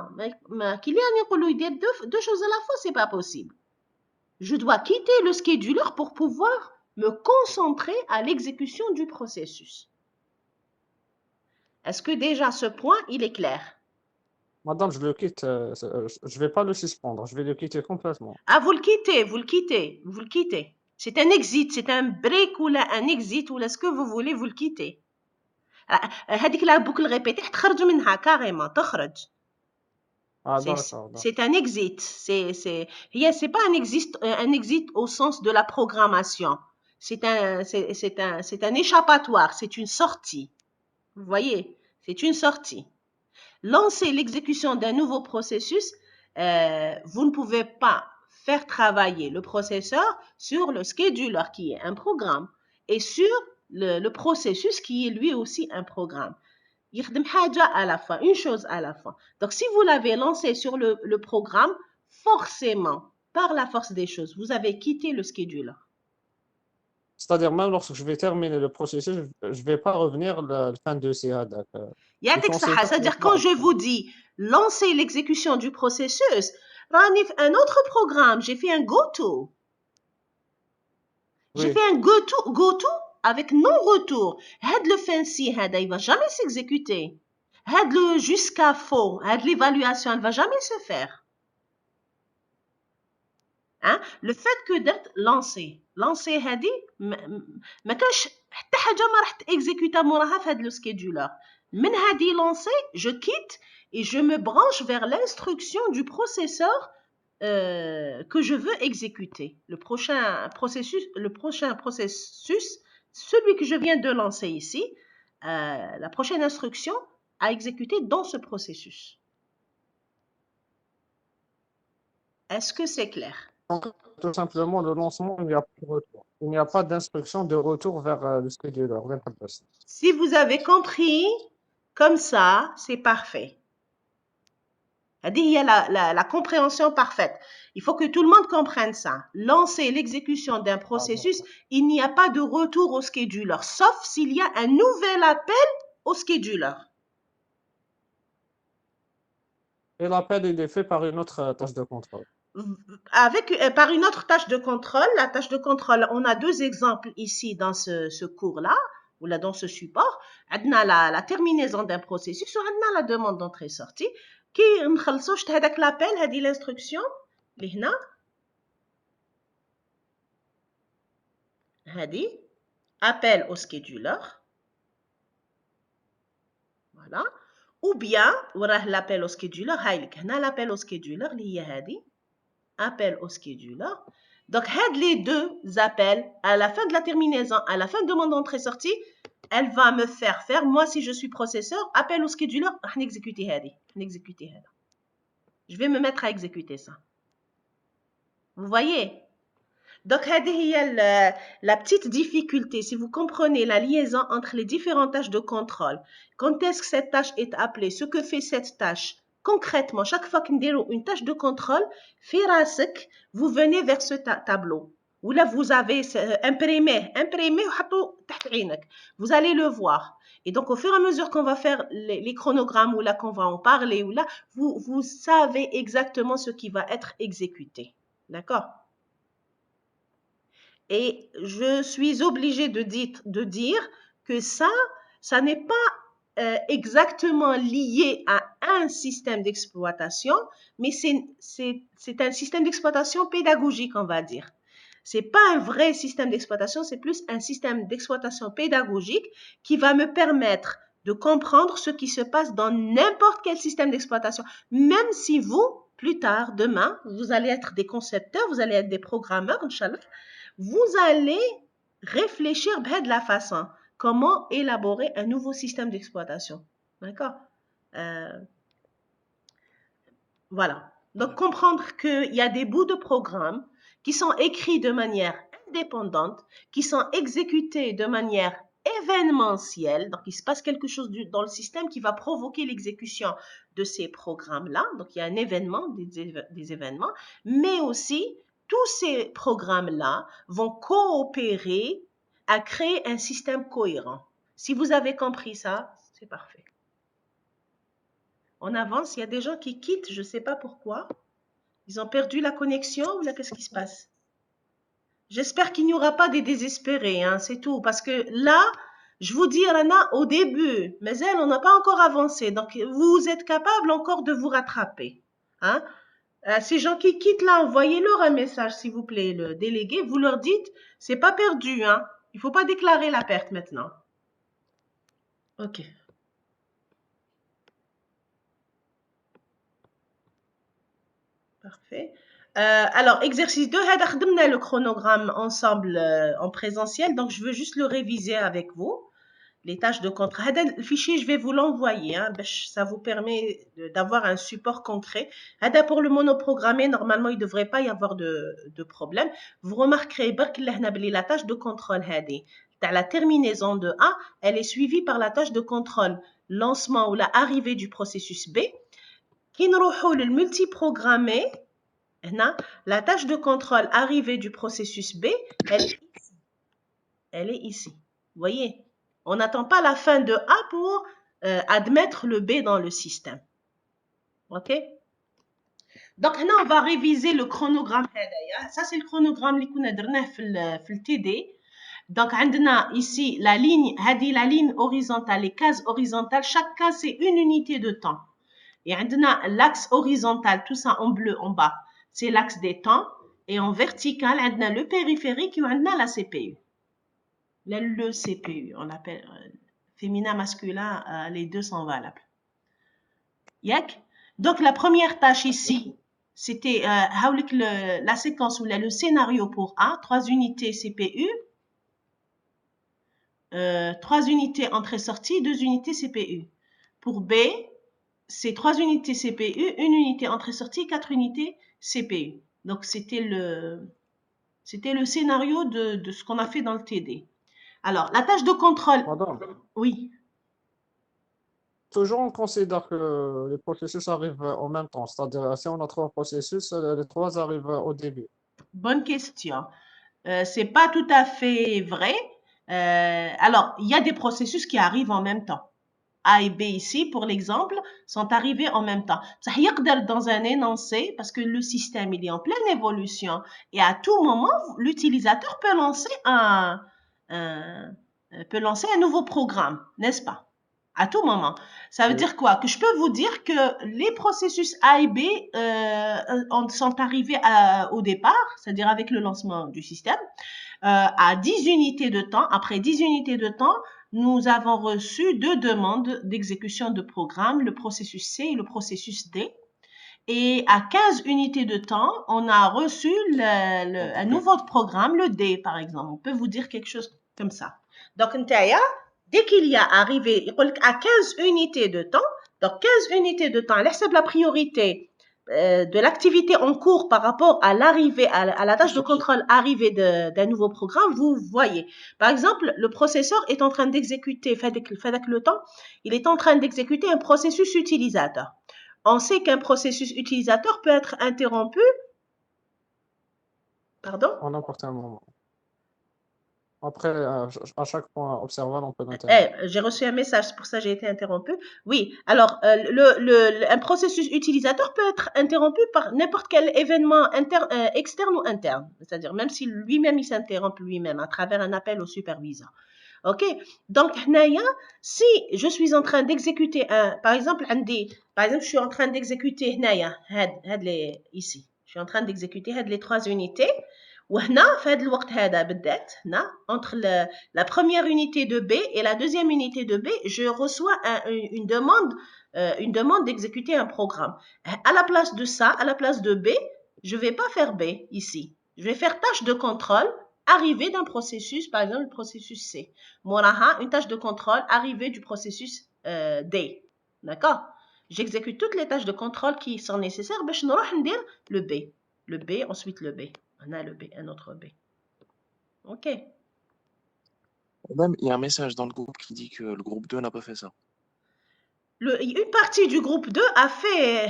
qu'il y a deux choses à la fois, c'est pas possible. Je dois quitter le scheduler pour pouvoir me concentrer à l'exécution du processus. Est-ce que déjà ce point, il est clair? Madame, je le quitte. Je vais pas le suspendre. Je vais le quitter complètement. Ah, vous le quittez, vous le quittez, vous le quittez. C'est un exit, c'est un break ou là, un exit ou là, ce que vous voulez, vous le quittez. هذيك la boucle répétée تخرج منها carrément تخرج. Ah, d'accord. C'est un exit. C'est pas un exit au sens de la programmation. C'est un échappatoire, c'est une sortie. Vous voyez, c'est une sortie. Lancer l'exécution d'un nouveau processus, vous ne pouvez pas faire travailler le processeur sur le scheduler qui est un programme et sur le processus qui est lui aussi un programme. يخدم حاجة à la fois, une chose à la fois. Donc, si vous l'avez lancé sur le programme, forcément, par la force des choses, vous avez quitté le scheduler. C'est-à-dire, même lorsque je vais terminer le processus, je vais pas revenir la fin de ces C'est-à-dire, quand je vous dis lancer l'exécution du processus, un autre programme, j'ai fait un goto. J'ai fait un goto avec non-retour. Le fancy, il ne va jamais s'exécuter. Le jusqu'à faux, l'évaluation, elle ne va jamais se faire. Hein? Le fait que d'être lancé, ما كانش حتى حاجه ما راح تexécuter موراها في هذا le scheduler. من هذه lancé, je quitte et je me branche vers l'instruction du processeur que je veux exécuter. Le prochain processus, celui que je viens de lancer ici, la prochaine instruction à exécuter dans ce processus. Est-ce que c'est clair? Donc, tout simplement, le lancement, il n'y a pas de retour. Il n'y a pas d'instruction de retour vers le scheduler. Si vous avez compris, comme ça, c'est parfait. Il y a la compréhension parfaite. Il faut que tout le monde comprenne ça. Lancer l'exécution d'un processus, il n'y a pas de retour au scheduler, sauf s'il y a un nouvel appel au scheduler. Et l'appel, il est fait par une autre tâche de contrôle. Par une autre tâche de contrôle. La tâche de contrôle, on a deux exemples ici dans ce cours-là, ou là dans ce support. On a la terminaison d'un processus, ou on a la demande d'entrée-sortie. Qui نخلصوش هذاك l'appel, هذه l'instruction اللي هنا هذه appel au scheduler. Voilà. Ou bien وراه l'appel au scheduler هاي لك هنا l'appel au scheduler اللي هي هذه appel au scheduler. Donc, les deux appels, à la fin de la terminaison, à la fin de demande d'entrée-sortie, elle va me faire faire, moi, si je suis processeur, appel au scheduler, je vais me mettre à exécuter ça. Vous voyez? Donc, la petite difficulté, si vous comprenez la liaison entre les différentes tâches de contrôle, quand est-ce que cette tâche est appelée, ce que fait cette tâche, concrètement, chaque fois qu'on déroule une tâche de contrôle, vous venez vers ce tableau. Ou là, vous avez imprimé, vous allez le voir. Et donc, au fur et à mesure qu'on va faire les chronogrammes ou là qu'on va en parler, ou là, vous savez exactement ce qui va être exécuté. D'accord? Et je suis obligée de dire que ça n'est pas exactement lié à un système d'exploitation, mais c'est un système d'exploitation pédagogique, on va dire. C'est pas un vrai système d'exploitation, c'est plus un système d'exploitation pédagogique qui va me permettre de comprendre ce qui se passe dans n'importe quel système d'exploitation, même si vous, plus tard, demain, vous allez être des concepteurs, vous allez être des programmeurs, Inch'Allah, vous allez réfléchir de la façon. Comment élaborer un nouveau système d'exploitation. D'accord? Voilà. Donc, comprendre qu'il y a des bouts de programme qui sont écrits de manière indépendante, qui sont exécutés de manière événementielle. Donc, il se passe quelque chose dans le système qui va provoquer l'exécution de ces programmes-là. Donc, il y a un événement, des événements, mais aussi tous ces programmes-là vont coopérer à créer un système cohérent. Si vous avez compris ça, c'est parfait. On avance, il y a des gens qui quittent, je ne sais pas pourquoi. Ils ont perdu la connexion ou là, qu'est-ce qui se passe? J'espère qu'il n'y aura pas des désespérés, hein, c'est tout. Parce que là, je vous dis, Rana, au début, mais elle, on n'a pas encore avancé. Donc, vous êtes capable encore de vous rattraper. Hein? Ces gens qui quittent là, envoyez-leur un message, s'il vous plaît, le délégué. Vous leur dites, c'est pas perdu. Hein? Il ne faut pas déclarer la perte maintenant. OK. Parfait. Alors, exercice 2, on a le chronogramme ensemble en présentiel, donc je veux juste le réviser avec vous. Les tâches de contrat. Le fichier, je vais vous l'envoyer. Hein, ça vous permet d'avoir un support concret. Pour le monoprogrammé, normalement, il ne devrait pas y avoir de problème. Vous remarquerez que la tâche de contrôle, la terminaison de A, elle est suivie par la tâche de contrôle lancement ou la arrivée du processus B. Qui nous le multiprogrammé, la tâche de contrôle arrivée du processus B, elle est ici. Elle est ici. Vous voyez? On n'attend pas la fin de A pour admettre le B dans le système. OK? Donc, là, on va réviser le chronogramme. Ça, c'est le chronogramme qu'on a donné dans le TD. Donc, on a ici la ligne horizontale, les cases horizontales. Chaque case, c'est une unité de temps. Et on a l'axe horizontal, tout ça en bleu en bas, c'est l'axe des temps. Et en vertical, on a le périphérique et on a la CPU. Le CPU, on l'appelle féminin, masculin, les deux sont valables. Yak? Donc, la première tâche ici, c'était la séquence ou le scénario pour A, 3 unités CPU, 3 unités entrée-sortie, 2 unités CPU. Pour B, c'est 3 unités CPU, 1 unité entrée-sortie, 4 unités CPU. Donc, c'était le scénario de ce qu'on a fait dans le TD. Alors, la tâche de contrôle. Madame, Oui. toujours on considère que les processus arrivent en même temps. C'est-à-dire, si on a 3 processus, les 3 arrivent au début. Bonne question. C'est pas tout à fait vrai. Alors, il y a des processus qui arrivent en même temps. A et B ici, pour l'exemple, sont arrivés en même temps. Ça y est dans un énoncé parce que le système il est en pleine évolution et à tout moment, l'utilisateur peut lancer un nouveau programme, n'est-ce pas? À tout moment. Ça veut dire quoi? Que je peux vous dire que les processus A et B sont arrivés au départ, c'est-à-dire avec le lancement du système, à 10 unités de temps. Après 10 unités de temps, nous avons reçu 2 demandes d'exécution de programme, le processus C et le processus D. Et à 15 unités de temps, on a reçu un nouveau programme, le D, par exemple. On peut vous dire quelque chose comme ça. Donc, dès qu'il y a arrivé à 15 unités de temps, donc 15 unités de temps, là, c'est la priorité. de l'activité en cours par rapport à l'arrivée, à la tâche de contrôle arrivée d'un nouveau programme, vous voyez. Par exemple, le processeur est en train d'exécuter, fait le temps, il est en train d'exécuter un processus utilisateur. On sait qu'un processus utilisateur peut être interrompu. Pardon? En n'importe quel moment. Après, à chaque point observable, on peut l'interrompre. J'ai reçu un message, c'est pour ça que j'ai été interrompu. Oui, alors un processus utilisateur peut être interrompu par n'importe quel événement externe ou interne. C'est-à-dire même si lui-même il s'interrompt lui-même à travers un appel au superviseur. Ok, donc si je suis en train d'exécuter par exemple, je suis en train d'exécuter ici. Je suis en train d'exécuter les 3 unités. وهنا في هذا الوقت هذا بالذات هنا entre la première unité de B et la deuxième unité de B, je reçois une demande d'exécuter un programme. À la place de ça, à la place de B, je vais pas faire B ici. Je vais faire tâche de contrôle arrivée d'un processus, par exemple le processus C. Moraha, une tâche de contrôle arrivée du processus D. D'accord? J'exécute toutes les tâches de contrôle qui sont nécessaires. باش نروح ندير le B. Le B, ensuite le B. On a le B, un autre B. Ok. Madame, il y a un message dans le groupe qui dit que le groupe 2 n'a pas fait ça. Une partie du groupe 2 a fait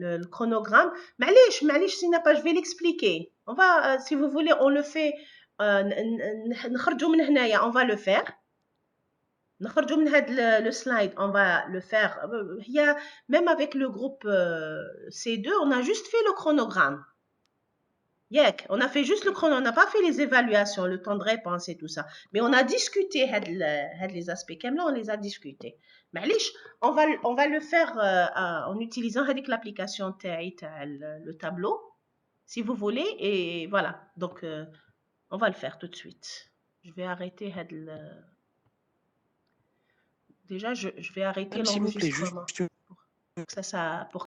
le chronogramme. معليش s'il pas, je vais l'expliquer. On va, si vous voulez, on le fait. نخرجوا من هنايا, on va le faire. نخرجوا من هذا le slide, on va le faire. Même avec le groupe C2, on a juste fait le chronogramme. On a fait juste le chrono, on n'a pas fait les évaluations, le temps de réponse et tout ça. Mais on a discuté les aspects. Comme là, on les a discutés. معليش, on va le faire en utilisant l'application le tableau, si vous voulez. Et voilà. Donc, on va le faire tout de suite. Je vais arrêter déjà, je vais arrêter Madame, s'il vous plaît, l'enregistrement. juste Pour